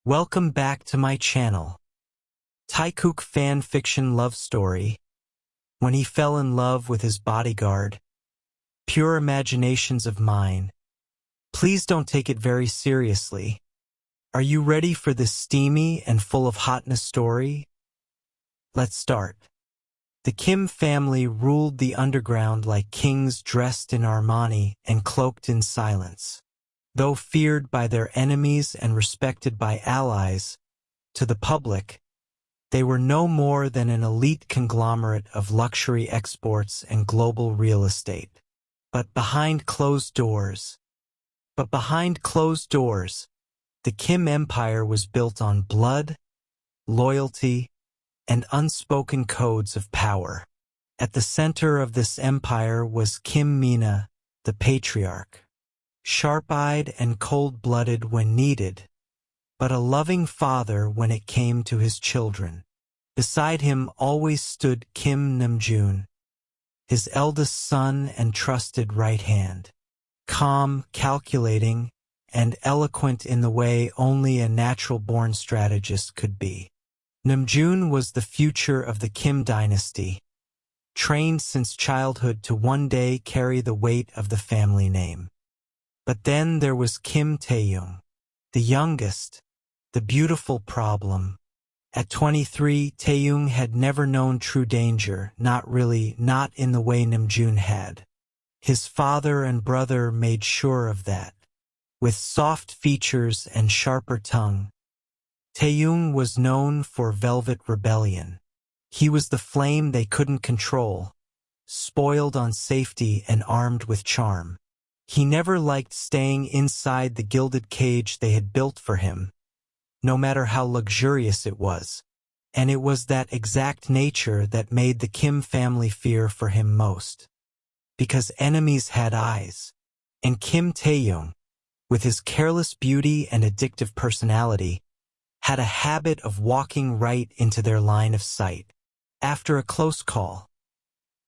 Welcome back to my channel. Taekook fan fiction love story. When he fell in love with his bodyguard. Pure imaginations of mine. Please don't take it very seriously. Are you ready for this steamy and full of hotness story? Let's start. The Kim family ruled the underground like kings dressed in Armani and cloaked in silence. Though feared by their enemies and respected by allies, to the public, they were no more than an elite conglomerate of luxury exports and global real estate. But behind closed doors, the Kim Empire was built on blood, loyalty, and unspoken codes of power. At the center of this empire was Kim Mina, the patriarch. Sharp-eyed and cold-blooded when needed, but a loving father when it came to his children. Beside him always stood Kim Namjoon, his eldest son and trusted right hand. Calm, calculating, and eloquent in the way only a natural-born strategist could be. Namjoon was the future of the Kim dynasty, trained since childhood to one day carry the weight of the family name. But then there was Kim Taehyung, the youngest, the beautiful problem. At 23, Taehyung had never known true danger, not in the way Namjoon had. His father and brother made sure of that. With soft features and sharper tongue, Taehyung was known for velvet rebellion. He was the flame they couldn't control, spoiled on safety and armed with charm. He never liked staying inside the gilded cage they had built for him, no matter how luxurious it was. And it was that exact nature that made the Kim family fear for him most. Because enemies had eyes. And Kim Taehyung, with his careless beauty and addictive personality, had a habit of walking right into their line of sight. After a close call,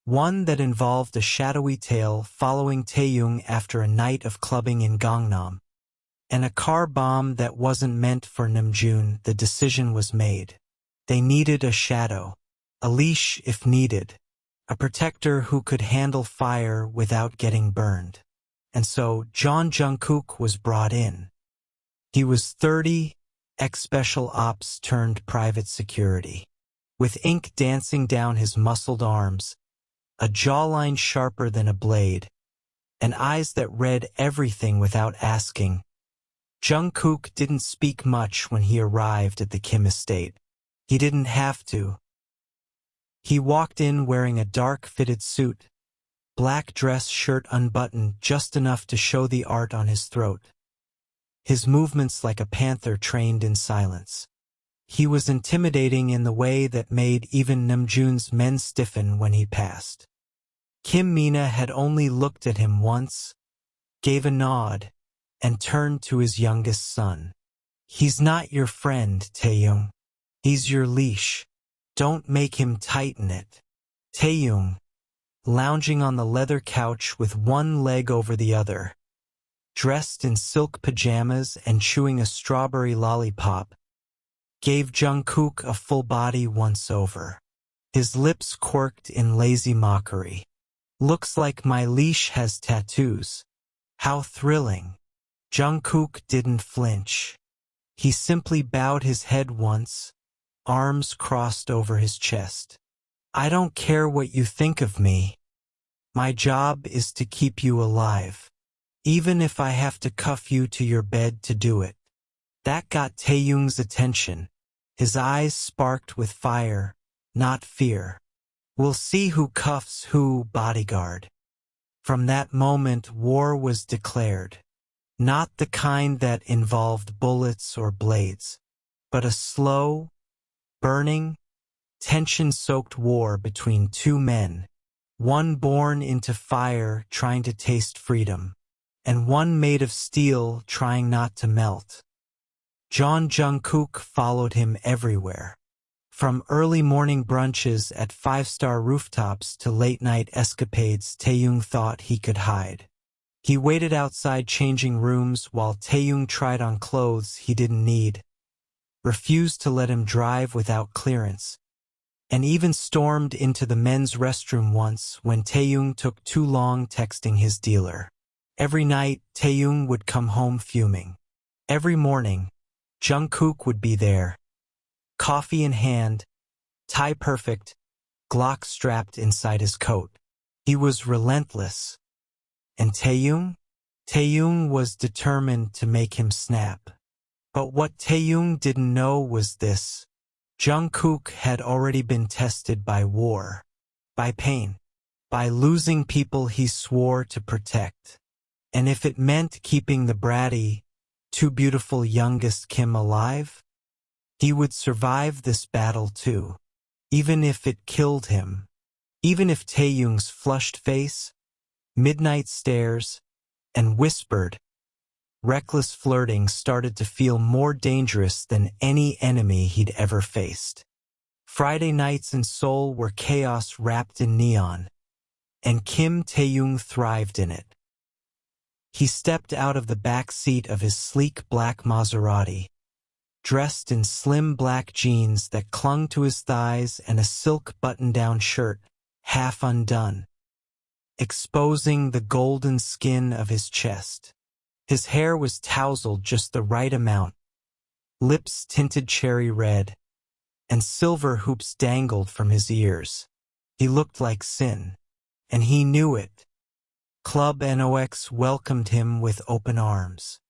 one that involved a shadowy tale following Taehyung after a night of clubbing in Gangnam, and a car bomb that wasn't meant for Namjoon, the decision was made. They needed a shadow, a leash if needed, a protector who could handle fire without getting burned. And so JEONJUNGKOOK was brought in. He was 30, ex-special ops turned private security. With ink dancing down his muscled arms, a jawline sharper than a blade, and eyes that read everything without asking. Jungkook didn't speak much when he arrived at the Kim estate. He didn't have to. He walked in wearing a dark-fitted suit, black dress shirt unbuttoned just enough to show the art on his throat. His movements like a panther trained in silence. He was intimidating in the way that made even Namjoon's men stiffen when he passed. Kim Mina had only looked at him once, gave a nod, and turned to his youngest son. He's not your friend, Taehyung. He's your leash. Don't make him tighten it. Taehyung, lounging on the leather couch with one leg over the other, dressed in silk pajamas and chewing a strawberry lollipop, gave Jungkook a full body once-over. His lips quirked in lazy mockery. Looks like my leash has tattoos. How thrilling. Jungkook didn't flinch. He simply bowed his head once, arms crossed over his chest. I don't care what you think of me. My job is to keep you alive. Even if I have to cuff you to your bed to do it. That got Taehyung's attention. His eyes sparked with fire, not fear. We'll see who cuffs who, bodyguard. From that moment, war was declared. Not the kind that involved bullets or blades, but a slow, burning, tension-soaked war between two men, one born into fire trying to taste freedom, and one made of steel trying not to melt. JEONJUNGKOOK followed him everywhere. From early morning brunches at five-star rooftops to late-night escapades Taehyung thought he could hide. He waited outside changing rooms while Taehyung tried on clothes he didn't need, refused to let him drive without clearance, and even stormed into the men's restroom once when Taehyung took too long texting his dealer. Every night, Taehyung would come home fuming. Every morning, Jungkook would be there, coffee in hand, tie perfect, Glock strapped inside his coat. He was relentless. And Taehyung? Taehyung was determined to make him snap. But what Taehyung didn't know was this. Jungkook had already been tested by war, by pain, by losing people he swore to protect. And if it meant keeping the bratty, too beautiful youngest Kim alive, he would survive this battle too, even if it killed him. Even if Taehyung's flushed face, midnight stares, and whispered, reckless flirting started to feel more dangerous than any enemy he'd ever faced. Friday nights in Seoul were chaos wrapped in neon, and Kim Taehyung thrived in it. He stepped out of the back seat of his sleek black Maserati, dressed in slim black jeans that clung to his thighs and a silk button-down shirt, half undone, exposing the golden skin of his chest. His hair was tousled just the right amount, lips tinted cherry red, and silver hoops dangled from his ears. He looked like sin, and he knew it. Club NOX welcomed him with open arms.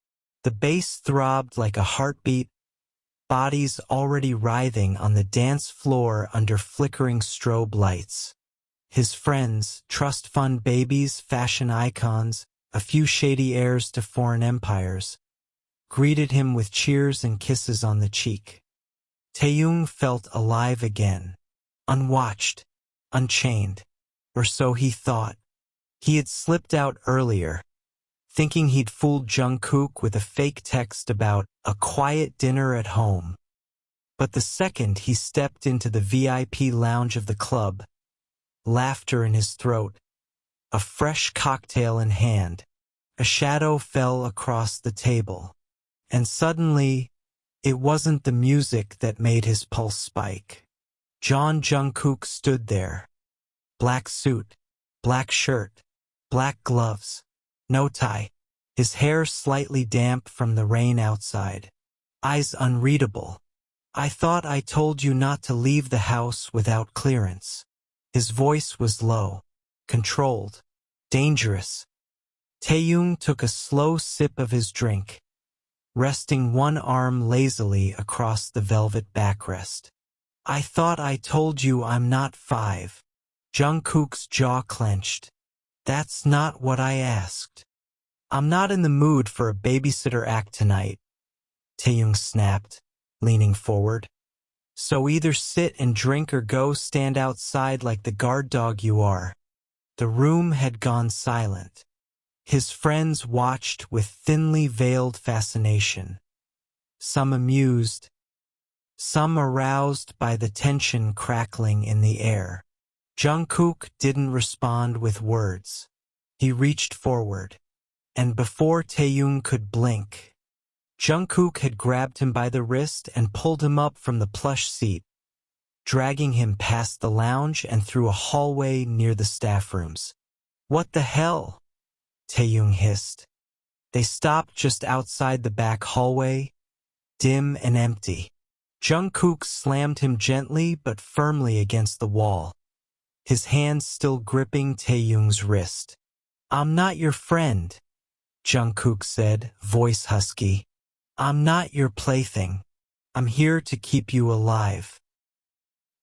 The bass throbbed like a heartbeat, bodies already writhing on the dance floor under flickering strobe lights. His friends, trust fund babies, fashion icons, a few shady heirs to foreign empires, greeted him with cheers and kisses on the cheek. Taehyung felt alive again, unwatched, unchained, or so he thought. He had slipped out earlier, thinking he'd fooled Jungkook with a fake text about a quiet dinner at home. But the second he stepped into the VIP lounge of the club, laughter in his throat, a fresh cocktail in hand, a shadow fell across the table, and suddenly, it wasn't the music that made his pulse spike. Jungkook stood there. Black suit, black shirt, black gloves, no tie, his hair slightly damp from the rain outside, eyes unreadable. I thought I told you not to leave the house without clearance. His voice was low, controlled, dangerous. Taehyung took a slow sip of his drink, resting one arm lazily across the velvet backrest. I thought I told you I'm not 5. Jungkook's jaw clenched. That's not what I asked. I'm not in the mood for a babysitter act tonight, Taehyung snapped, leaning forward. So either sit and drink or go stand outside like the guard dog you are. The room had gone silent. His friends watched with thinly veiled fascination, some amused, some aroused by the tension crackling in the air. Jungkook didn't respond with words. He reached forward, and before Taehyung could blink, Jungkook had grabbed him by the wrist and pulled him up from the plush seat, dragging him past the lounge and through a hallway near the staff rooms. What the hell? Taehyung hissed. They stopped just outside the back hallway, dim and empty. Jungkook slammed him gently but firmly against the wall, his hands still gripping Taehyung's wrist. I'm not your friend, Jungkook said, voice husky. I'm not your plaything. I'm here to keep you alive.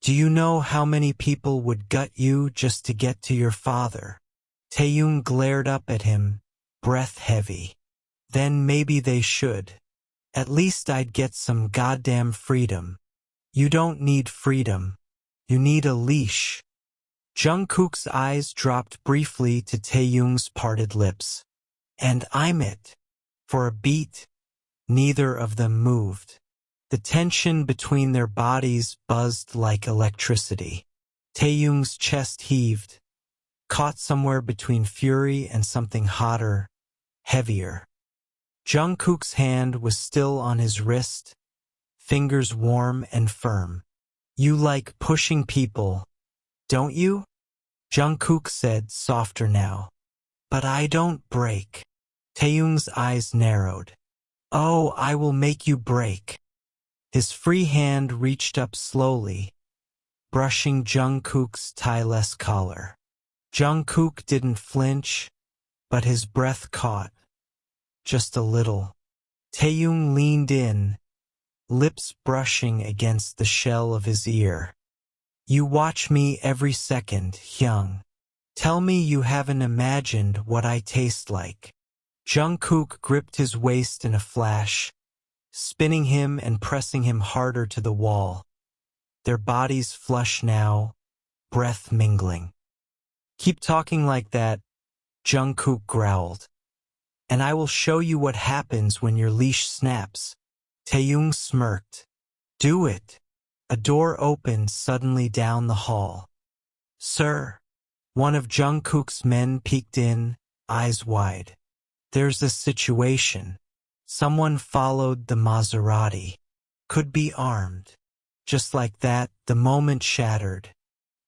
Do you know how many people would gut you just to get to your father? Taehyung glared up at him, breath heavy. Then maybe they should. At least I'd get some goddamn freedom. You don't need freedom. You need a leash. Jungkook's eyes dropped briefly to Taehyung's parted lips. And I'm it. For a beat, neither of them moved. The tension between their bodies buzzed like electricity. Taehyung's chest heaved, caught somewhere between fury and something hotter, heavier. Jungkook's hand was still on his wrist, fingers warm and firm. You like pushing people, don't you? Jungkook said, softer now. But I don't break. Taehyung's eyes narrowed. Oh, I will make you break. His free hand reached up slowly, brushing Jungkook's tie-less collar. Jungkook didn't flinch, but his breath caught. Just a little. Taehyung leaned in, lips brushing against the shell of his ear. You watch me every second, Hyung. Tell me you haven't imagined what I taste like. Jungkook gripped his waist in a flash, spinning him and pressing him harder to the wall. Their bodies flush now, breath mingling. Keep talking like that, Jungkook growled. And I will show you what happens when your leash snaps. Taehyung smirked. Do it. A door opened suddenly down the hall. Sir. One of Jungkook's men peeked in, eyes wide. There's a situation. Someone followed the Maserati. Could be armed. Just like that, the moment shattered.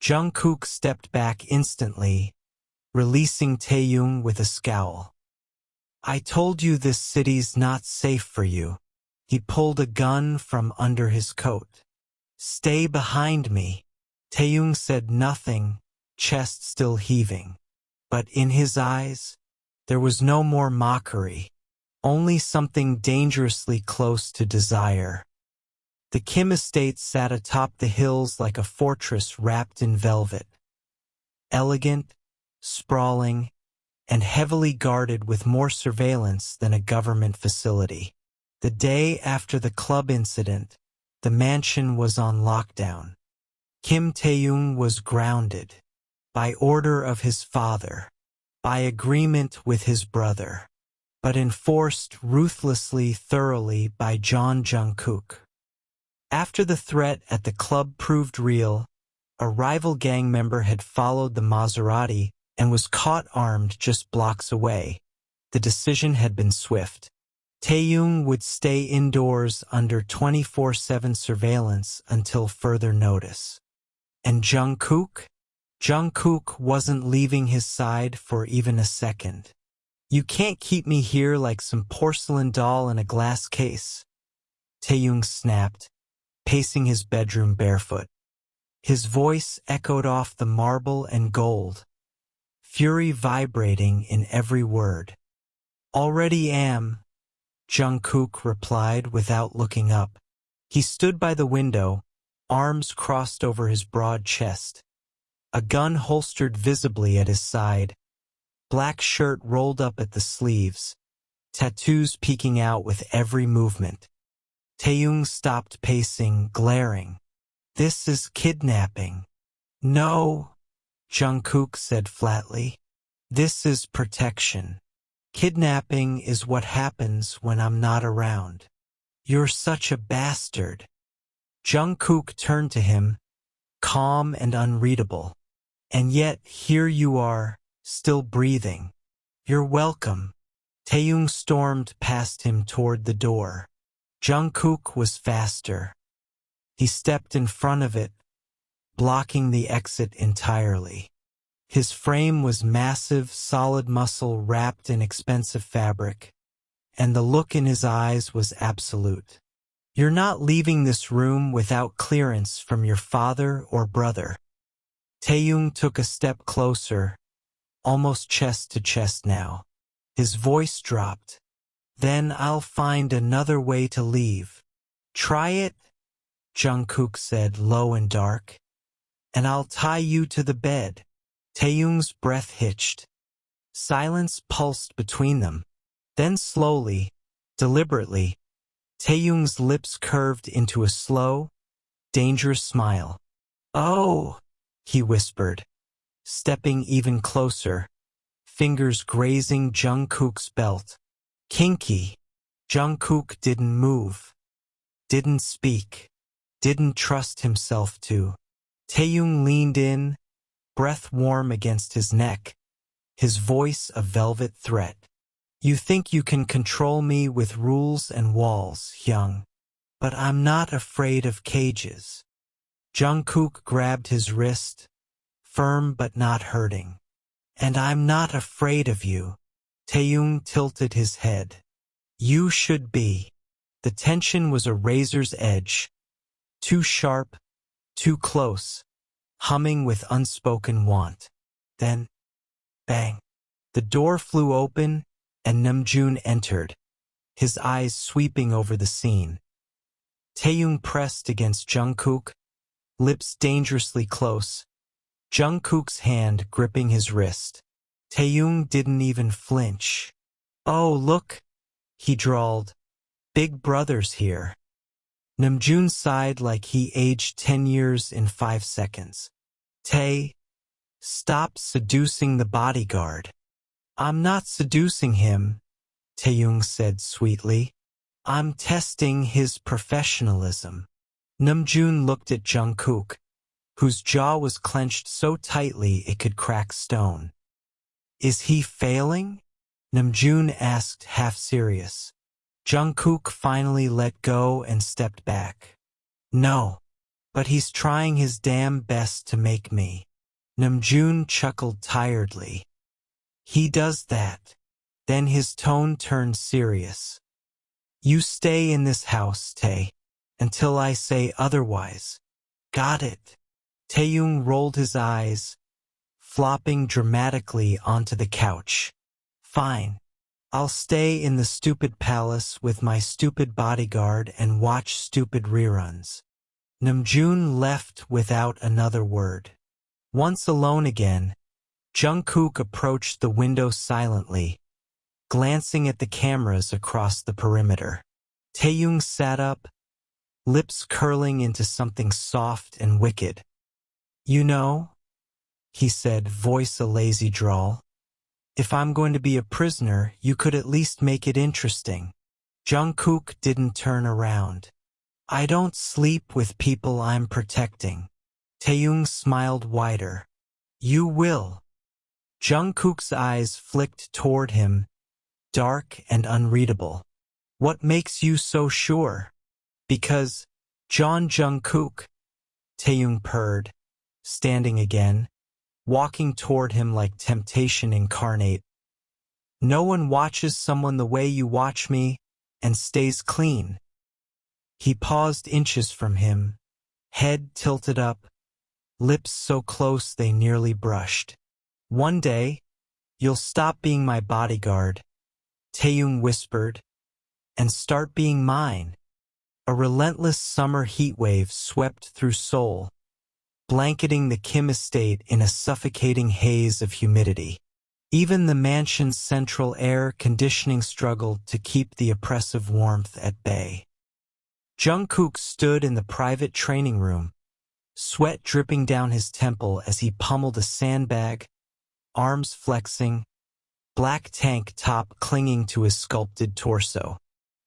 Jungkook stepped back instantly, releasing Taehyung with a scowl. I told you this city's not safe for you. He pulled a gun from under his coat. Stay behind me. Taehyung said nothing, chest still heaving. But in his eyes, there was no more mockery, only something dangerously close to desire. The Kim estate sat atop the hills like a fortress wrapped in velvet. Elegant, sprawling, and heavily guarded with more surveillance than a government facility. The day after the club incident, the mansion was on lockdown. Kim Taehyung was grounded, by order of his father, by agreement with his brother, but enforced ruthlessly, thoroughly by Jungkook. After the threat at the club proved real, a rival gang member had followed the Maserati and was caught armed just blocks away. The decision had been swift. Taehyung would stay indoors under 24/7 surveillance until further notice. And Jungkook? Jungkook wasn't leaving his side for even a second. You can't keep me here like some porcelain doll in a glass case. Taehyung snapped, pacing his bedroom barefoot. His voice echoed off the marble and gold, fury vibrating in every word. Already am, Jungkook replied without looking up. He stood by the window, arms crossed over his broad chest, a gun holstered visibly at his side, black shirt rolled up at the sleeves, tattoos peeking out with every movement. Taehyung stopped pacing, glaring. This is kidnapping. No, Jungkook said flatly. This is protection. Kidnapping is what happens when I'm not around. You're such a bastard. Jungkook turned to him, calm and unreadable. And yet here you are, still breathing. You're welcome. Taehyung stormed past him toward the door. Jungkook was faster. He stepped in front of it, blocking the exit entirely. His frame was massive, solid muscle wrapped in expensive fabric, and the look in his eyes was absolute. You're not leaving this room without clearance from your father or brother. Taehyung took a step closer, almost chest to chest now. His voice dropped. Then I'll find another way to leave. Try it, Jungkook said low and dark. And I'll tie you to the bed. Taehyung's breath hitched. Silence pulsed between them. Then slowly, deliberately, Taehyung's lips curved into a slow, dangerous smile. Oh, he whispered, stepping even closer, fingers grazing Jungkook's belt. Kinky. Jungkook didn't move, didn't speak, didn't trust himself to. Taehyung leaned in, breath warm against his neck, his voice a velvet threat. You think you can control me with rules and walls, Hyung. But I'm not afraid of cages. Jungkook grabbed his wrist, firm but not hurting. And I'm not afraid of you. Taehyung tilted his head. You should be. The tension was a razor's edge. Too sharp, too close, humming with unspoken want. Then, bang. The door flew open, and Namjoon entered, his eyes sweeping over the scene. Taehyung pressed against Jungkook, lips dangerously close, Jungkook's hand gripping his wrist. Taehyung didn't even flinch. Oh, look, he drawled. Big brother's here. Namjoon sighed like he aged 10 years in 5 seconds. Tae, stop seducing the bodyguard. I'm not seducing him, Taehyung said sweetly. I'm testing his professionalism. Namjoon looked at Jungkook, whose jaw was clenched so tightly it could crack stone. Is he failing? Namjoon asked, half serious. Jungkook finally let go and stepped back. No, but he's trying his damn best to make me. Namjoon chuckled tiredly. He does that. Then his tone turned serious. You stay in this house, Tae, until I say otherwise. Got it? Taehyung rolled his eyes, flopping dramatically onto the couch. Fine. I'll stay in the stupid palace with my stupid bodyguard and watch stupid reruns. Namjoon left without another word. Once alone again, Jungkook approached the window silently, glancing at the cameras across the perimeter. Taehyung sat up, lips curling into something soft and wicked. You know, he said, voice a lazy drawl. If I'm going to be a prisoner, you could at least make it interesting. Jungkook didn't turn around. I don't sleep with people I'm protecting. Taehyung smiled wider. You will. Jungkook's eyes flicked toward him, dark and unreadable. What makes you so sure? Because, JEONJUNGKOok, Taehyung purred, standing again, walking toward him like temptation incarnate. No one watches someone the way you watch me, and stays clean. He paused inches from him, head tilted up, lips so close they nearly brushed. One day, you'll stop being my bodyguard, Taehyung whispered, and start being mine. A relentless summer heatwave swept through Seoul, blanketing the Kim estate in a suffocating haze of humidity. Even the mansion's central air conditioning struggled to keep the oppressive warmth at bay. Jungkook stood in the private training room, sweat dripping down his temple as he pummeled a sandbag, arms flexing, black tank top clinging to his sculpted torso.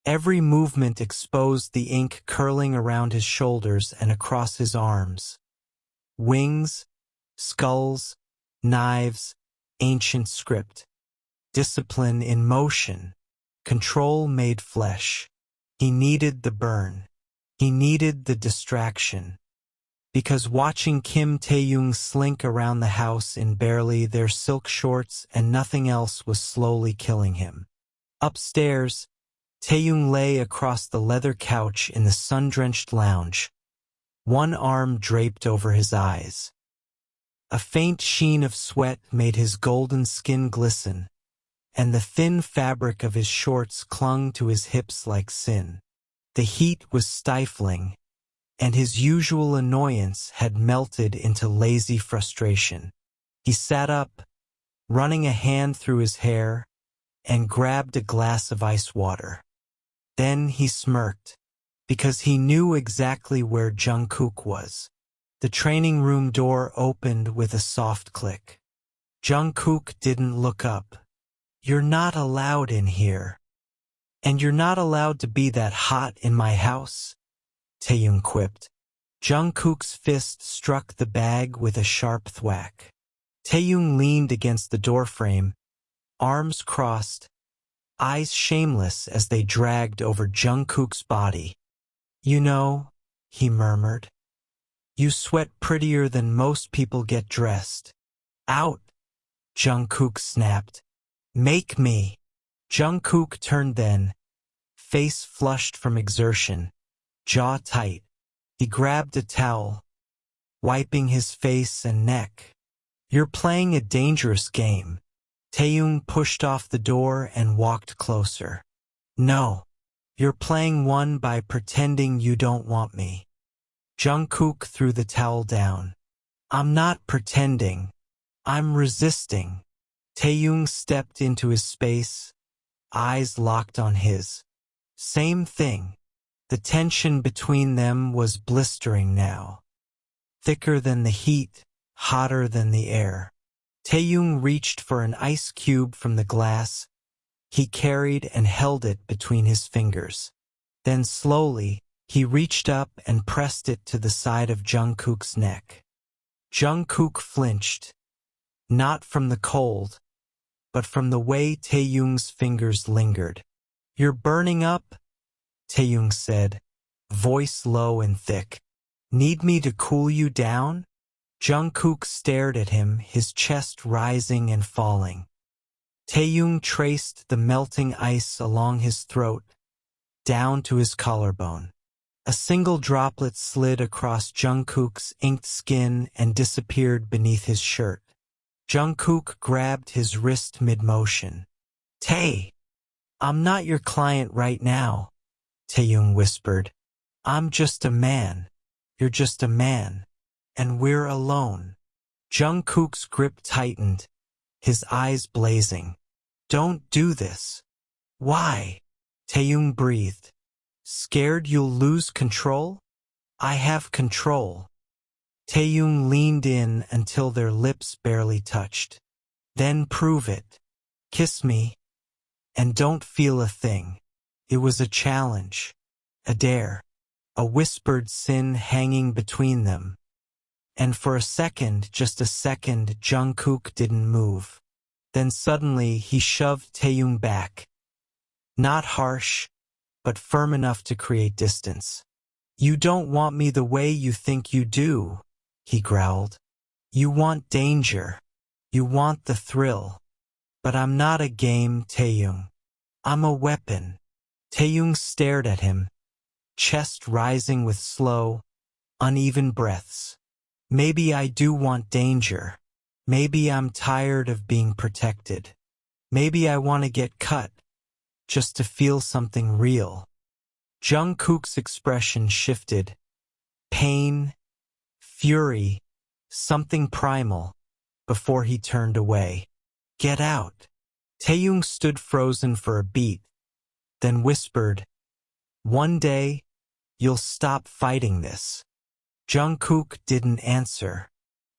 Every movement exposed the ink curling around his shoulders and across his arms. Wings, skulls, knives, ancient script. Discipline in motion. Control made flesh. He needed the burn. He needed the distraction. Because watching Kim Taehyung slink around the house in barely their silk shorts and nothing else was slowly killing him. Upstairs, Taehyung lay across the leather couch in the sun-drenched lounge, one arm draped over his eyes. A faint sheen of sweat made his golden skin glisten, and the thin fabric of his shorts clung to his hips like sin. The heat was stifling, and his usual annoyance had melted into lazy frustration. He sat up, running a hand through his hair, and grabbed a glass of ice water. Then he smirked, because he knew exactly where Jungkook was. The training room door opened with a soft click. Jungkook didn't look up. You're not allowed in here. And you're not allowed to be that hot in my house, Taehyung quipped. Jungkook's fist struck the bag with a sharp thwack. Taehyung leaned against the doorframe, arms crossed, eyes shameless as they dragged over Jungkook's body. You know, he murmured, you sweat prettier than most people get dressed. Out, Jungkook snapped. Make me. Jungkook turned then, face flushed from exertion, jaw tight. He grabbed a towel, wiping his face and neck. You're playing a dangerous game. Taehyung pushed off the door and walked closer. No, you're playing one by pretending you don't want me. Jungkook threw the towel down. I'm not pretending. I'm resisting. Taehyung stepped into his space, eyes locked on his. Same thing. The tension between them was blistering now. Thicker than the heat, hotter than the air. Taehyung reached for an ice cube from the glass. He carried and held it between his fingers. Then slowly, he reached up and pressed it to the side of Jungkook's neck. Jungkook flinched, not from the cold, but from the way Taehyung's fingers lingered. You're burning up, Taehyung said, voice low and thick. Need me to cool you down? Jungkook stared at him, his chest rising and falling. Taehyung traced the melting ice along his throat, down to his collarbone. A single droplet slid across Jungkook's inked skin and disappeared beneath his shirt. Jungkook grabbed his wrist mid-motion. Tae, I'm not your client right now, Taehyung whispered. I'm just a man. You're just a man. And we're alone. Jungkook's grip tightened, his eyes blazing. Don't do this. Why? Taehyung breathed. Scared you'll lose control? I have control. Taehyung leaned in until their lips barely touched. Then prove it. Kiss me. And don't feel a thing. It was a challenge. A dare. A whispered sin hanging between them. And for a second, just a second, Jungkook didn't move. Then suddenly he shoved Taehyung back. Not harsh, but firm enough to create distance. You don't want me the way you think you do, he growled. You want danger. You want the thrill. But I'm not a game, Taehyung. I'm a weapon. Taehyung stared at him, chest rising with slow, uneven breaths. Maybe I do want danger. Maybe I'm tired of being protected. Maybe I want to get cut, just to feel something real. Jungkook's expression shifted. Pain, fury, something primal, before he turned away. Get out. Taehyung stood frozen for a beat, then whispered, one day, you'll stop fighting this. Jungkook didn't answer,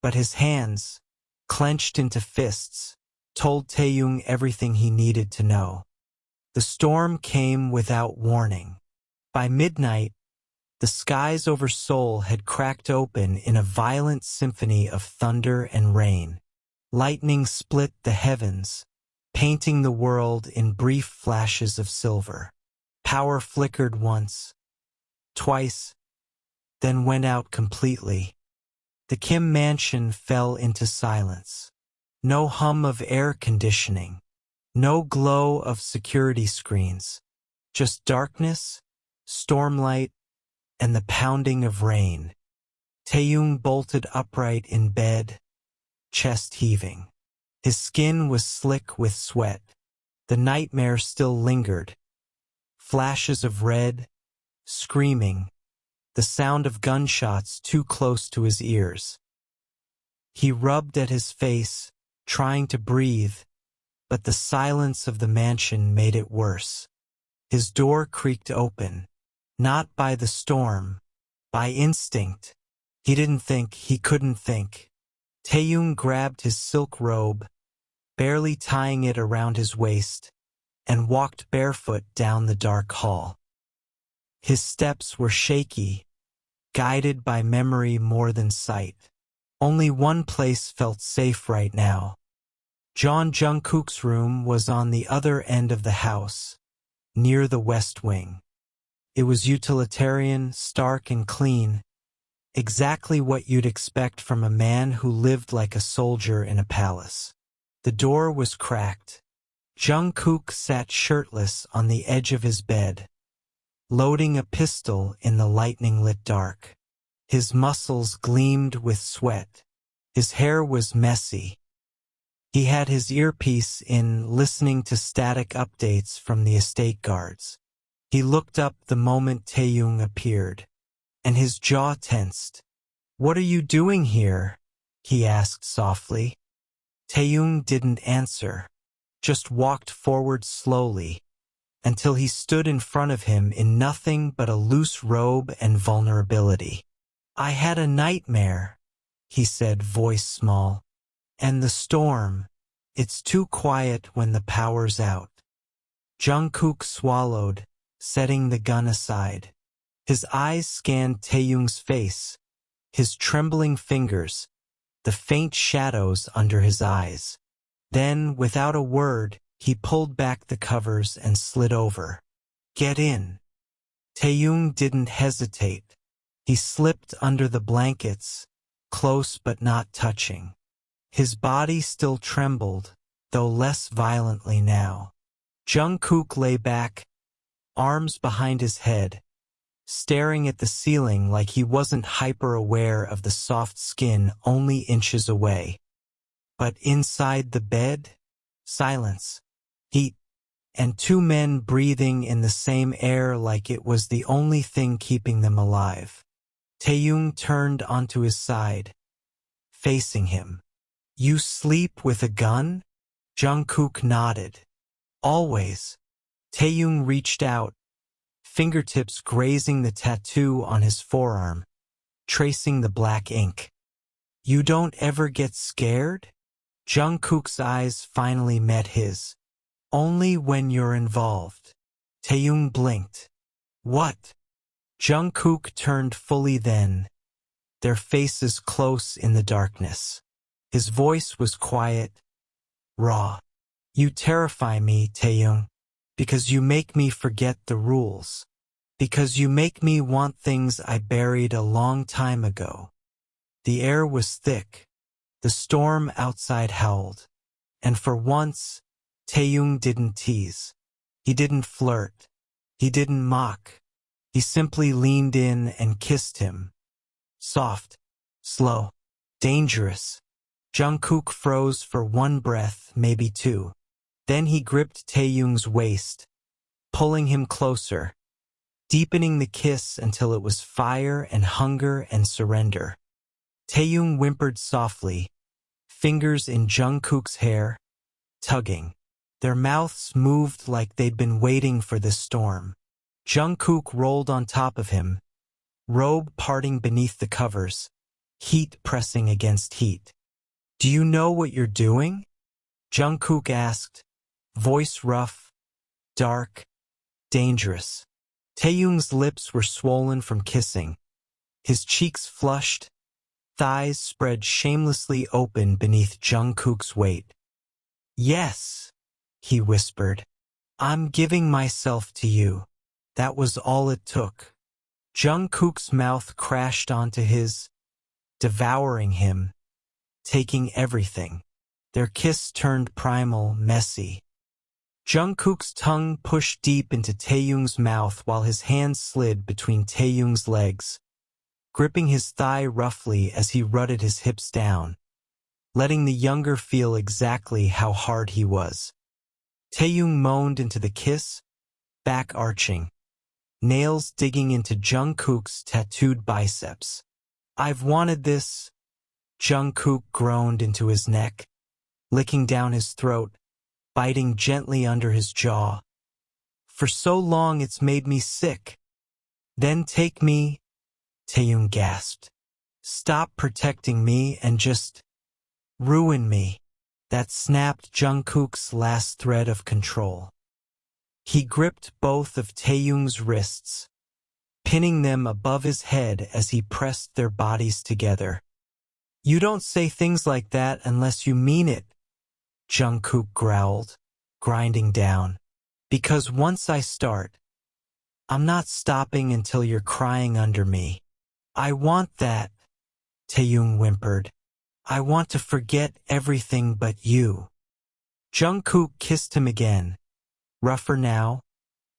but his hands, clenched into fists, told Taehyung everything he needed to know. The storm came without warning. By midnight, the skies over Seoul had cracked open in a violent symphony of thunder and rain. Lightning split the heavens, painting the world in brief flashes of silver. Power flickered once, twice, then went out completely. The Kim mansion fell into silence. No hum of air conditioning, no glow of security screens, just darkness, stormlight, and the pounding of rain. Taehyung bolted upright in bed, chest heaving. His skin was slick with sweat. The nightmare still lingered. Flashes of red, screaming, the sound of gunshots too close to his ears. He rubbed at his face, trying to breathe, but the silence of the mansion made it worse. His door creaked open, not by the storm, by instinct. He didn't think, he couldn't think. Taehyung grabbed his silk robe, barely tying it around his waist, and walked barefoot down the dark hall. His steps were shaky, guided by memory more than sight. Only one place felt safe right now. JEONJUNGKOOK's room was on the other end of the house, near the west wing. It was utilitarian, stark and clean, exactly what you'd expect from a man who lived like a soldier in a palace. The door was cracked. Jungkook sat shirtless on the edge of his bed, loading a pistol in the lightning-lit dark. His muscles gleamed with sweat. His hair was messy. He had his earpiece in, listening to static updates from the estate guards. He looked up the moment Taehyung appeared, and his jaw tensed. "What are you doing here?" he asked softly. Taehyung didn't answer, just walked forward slowly, until he stood in front of him in nothing but a loose robe and vulnerability. "I had a nightmare," he said, voice small. "And the storm. It's too quiet when the power's out." Jungkook swallowed, setting the gun aside. His eyes scanned Taehyung's face, his trembling fingers, the faint shadows under his eyes. Then, without a word, he pulled back the covers and slid over. "Get in." Taehyung didn't hesitate. He slipped under the blankets, close but not touching. His body still trembled, though less violently now. Jungkook lay back, arms behind his head, staring at the ceiling like he wasn't hyper-aware of the soft skin only inches away. But inside the bed, silence, heat, and two men breathing in the same air like it was the only thing keeping them alive. Taehyung turned onto his side, facing him. "You sleep with a gun?" Jungkook nodded. "Always." Taehyung reached out, fingertips grazing the tattoo on his forearm, tracing the black ink. "You don't ever get scared?" Jungkook's eyes finally met his. "Only when you're involved." Taehyung blinked. "What?" Jungkook turned fully then, their faces close in the darkness. His voice was quiet, raw. "You terrify me, Taehyung, because you make me forget the rules. Because you make me want things I buried a long time ago." The air was thick. The storm outside howled. And for once, Taehyung didn't tease. He didn't flirt. He didn't mock. He simply leaned in and kissed him. Soft, slow, dangerous. Jungkook froze for one breath, maybe two. Then he gripped Taehyung's waist, pulling him closer, deepening the kiss until it was fire and hunger and surrender. Taehyung whimpered softly, fingers in Jungkook's hair, tugging. Their mouths moved like they'd been waiting for this storm. Jungkook rolled on top of him, robe parting beneath the covers, heat pressing against heat. "Do you know what you're doing?" Jungkook asked, voice rough, dark, dangerous. Taehyung's lips were swollen from kissing, his cheeks flushed, thighs spread shamelessly open beneath Jungkook's weight. "Yes," he whispered. "I'm giving myself to you." That was all it took. Jungkook's mouth crashed onto his, devouring him, taking everything. Their kiss turned primal, messy. Jungkook's tongue pushed deep into Taehyung's mouth while his hand slid between Taehyung's legs, gripping his thigh roughly as he rutted his hips down, letting the younger feel exactly how hard he was. Taehyung moaned into the kiss, back arching, nails digging into Jungkook's tattooed biceps. "I've wanted this," Jungkook groaned into his neck, licking down his throat, biting gently under his jaw. "For so long it's made me sick." "Then take me," Taehyung gasped. "Stop protecting me and just ruin me." That snapped Jungkook's last thread of control. He gripped both of Taehyung's wrists, pinning them above his head as he pressed their bodies together. "You don't say things like that unless you mean it," Jungkook growled, grinding down. "Because once I start, I'm not stopping until you're crying under me. I want that, Taehyung whimpered. I want to forget everything but you. Jungkook kissed him again, rougher now,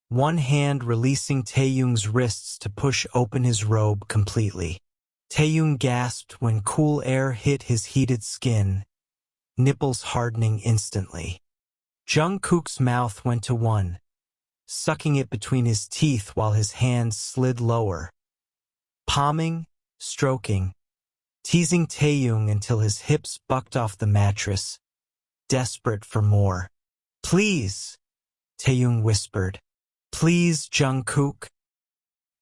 one hand releasing Taehyung's wrists to push open his robe completely. Taehyung gasped when cool air hit his heated skin, nipples hardening instantly. Jungkook's mouth went to one, sucking it between his teeth while his hands slid lower. Palming, stroking, teasing Taehyung until his hips bucked off the mattress, desperate for more. Please, Taehyung whispered. Please, Jungkook.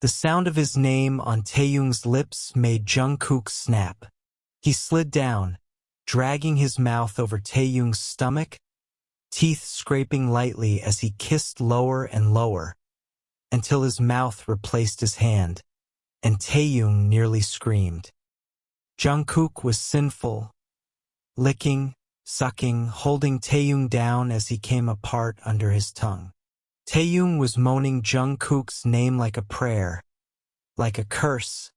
The sound of his name on Taehyung's lips made Jungkook snap. He slid down, dragging his mouth over Taehyung's stomach, teeth scraping lightly as he kissed lower and lower, until his mouth replaced his hand, and Taehyung nearly screamed. Jungkook was sinful, licking, sucking, holding Taehyung down as he came apart under his tongue. Taehyung was moaning Jungkook's name like a prayer, like a curse,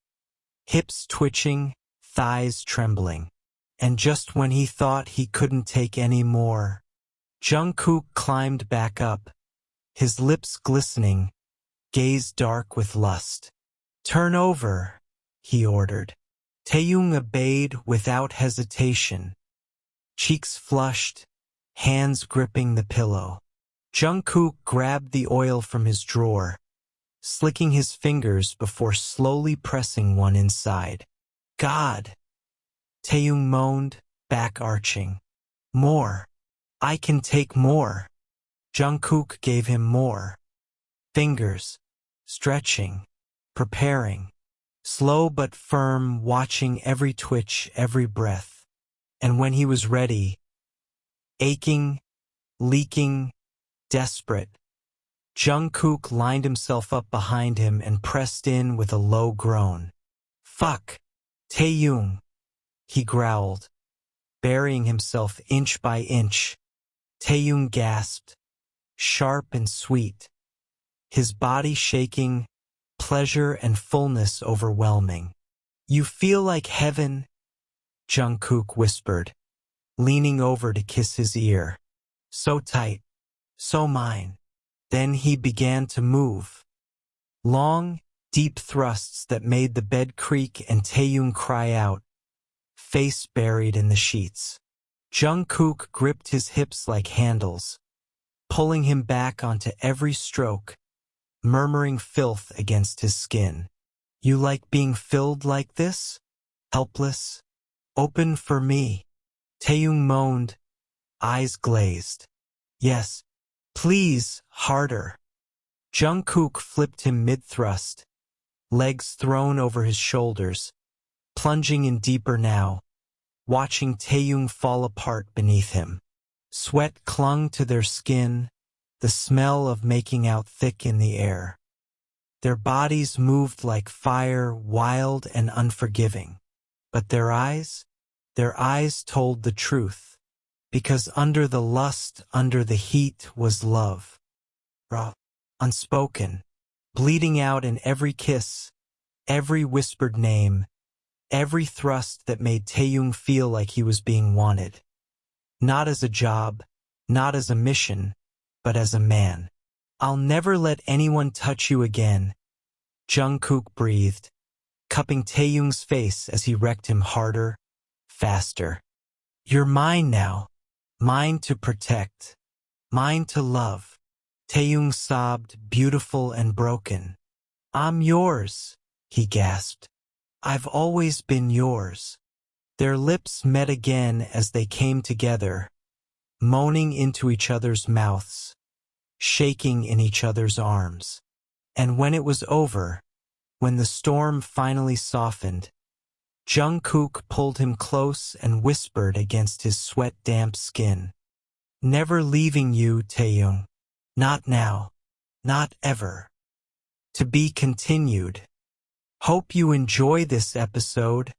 hips twitching, thighs trembling. And just when he thought he couldn't take any more, Jungkook climbed back up, his lips glistening, gaze dark with lust. Turn over, he ordered. Taehyung obeyed without hesitation, cheeks flushed, hands gripping the pillow. Jungkook grabbed the oil from his drawer, slicking his fingers before slowly pressing one inside. God! Taehyung moaned, back arching. More. I can take more. Jungkook gave him more. Fingers, stretching, preparing, slow but firm, watching every twitch, every breath. And when he was ready, aching, leaking, desperate, Jungkook lined himself up behind him and pressed in with a low groan. Fuck! Taehyung! He growled, burying himself inch by inch. Taehyung gasped, sharp and sweet, his body shaking, pleasure and fullness overwhelming. You feel like heaven, Jungkook whispered, leaning over to kiss his ear. So tight, so mine. Then he began to move. Long, deep thrusts that made the bed creak and Taehyung cry out, face buried in the sheets. Jungkook gripped his hips like handles, pulling him back onto every stroke, murmuring filth against his skin. You like being filled like this? Helpless? Open for me? Taehyung moaned, eyes glazed. Yes, please, harder. Jungkook flipped him mid-thrust, legs thrown over his shoulders, plunging in deeper now, watching Taehyung fall apart beneath him. Sweat clung to their skin, the smell of making out thick in the air. Their bodies moved like fire, wild and unforgiving. But their eyes told the truth, because under the lust, under the heat was love. Raw, unspoken, bleeding out in every kiss, every whispered name, every thrust that made Taehyung feel like he was being wanted. Not as a job, not as a mission, but as a man. I'll never let anyone touch you again, Jungkook breathed, cupping Taehyung's face as he wrecked him harder, faster. You're mine now, mine to protect, mine to love. Taehyung sobbed, beautiful and broken. I'm yours, he gasped. I've always been yours. Their lips met again as they came together, moaning into each other's mouths, shaking in each other's arms. And when it was over, when the storm finally softened, Jungkook pulled him close and whispered against his sweat-damp skin. Never leaving you, Taehyung. Not now. Not ever. To be continued. Hope you enjoy this episode.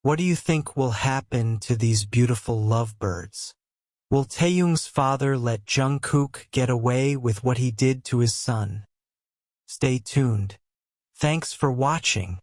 What do you think will happen to these beautiful lovebirds? Will Taehyung's father let Jungkook get away with what he did to his son? Stay tuned. Thanks for watching.